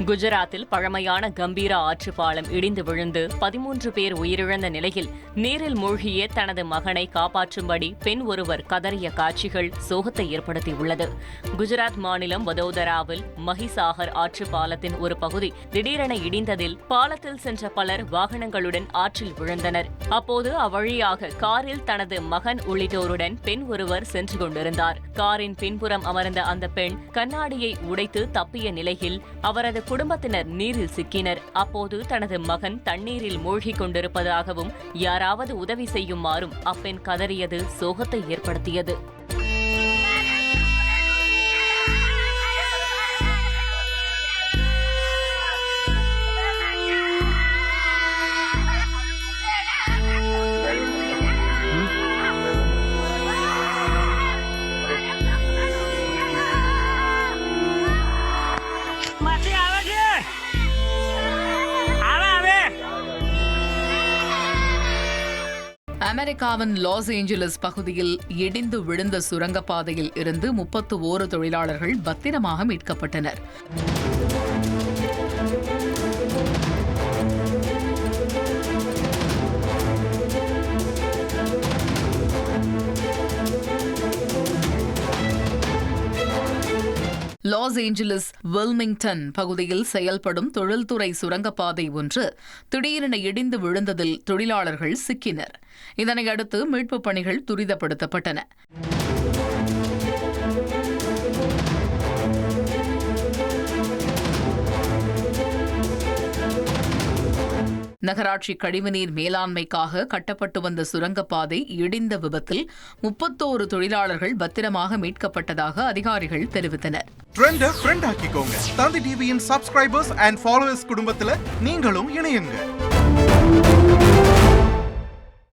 குஜராத்தில் பழமையான கம்பீரா ஆற்று பாலம் இடிந்து விழுந்து 13 பேர் உயிரிழந்த நிலையில் நீரில் மூழ்கிய தனது மகனை காப்பாற்றும்படி பெண் ஒருவர் கதறிய காட்சிகள் சோகத்தை ஏற்படுத்தியுள்ளது. குஜராத் மாநிலம் வதோதராவில் மஹிசாகர் ஆற்று பாலத்தின் ஒரு பகுதி திடீரென இடிந்ததில் பாலத்தில் சென்ற பலர் வாகனங்களுடன் ஆற்றில் விழுந்தனர். அப்போது அவ்வழியாக காரில் தனது மகன் உள்ளிட்டோருடன் பெண் ஒருவர் சென்று கொண்டிருந்தார். காரின் பின்புறம் அமர்ந்த அந்த பெண் கண்ணாடியை உடைத்து தப்பிய நிலையில் அவரது குடும்பத்தினர் நீரில் சிக்கினர். அப்போது தனது மகன் தண்ணீரில் மூழ்கிக் கொண்டிருப்பதாகவும் யாராவது உதவி செய்யுமாறும் அப்பெண் கதறியது சோகத்தை ஏற்படுத்தியது. அமெரிக்காவின் லாஸ் ஏஞ்சலஸ் பகுதியில் இடிந்து விழுந்த சுரங்கப்பாதையில் இருந்து 31 தொழிலாளர்கள் பத்திரமாக மீட்கப்பட்டனர். லாஸ் ஏஞ்சலஸ் வில்மிங்டன் பகுதியில் செயல்படும் தொழில்துறை சுரங்கப்பாதை ஒன்று திடீரென இடிந்து விழுந்ததில் தொழிலாளர்கள் சிக்கினர். இதனையடுத்து மீட்புப் பணிகள் துரிதப்படுத்தப்பட்டன. நகராட்சி கழிவுநீர் மேலாண்மைக்காக கட்டப்பட்டு வந்த சுரங்கப்பாதை இடிந்த விபத்தில் 31 தொழிலாளர்கள் பத்திரமாக மீட்கப்பட்டதாக அதிகாரிகள் தெரிவித்தனர். ஃப்ரெண்ட் ஆக்கிக்கோங்க. தந்தி டிவியின் சப்ஸ்கிரைபர்ஸ் அண்ட் ஃபாலோவர்ஸ் குடும்பத்துல நீங்களும் இணையுங்க.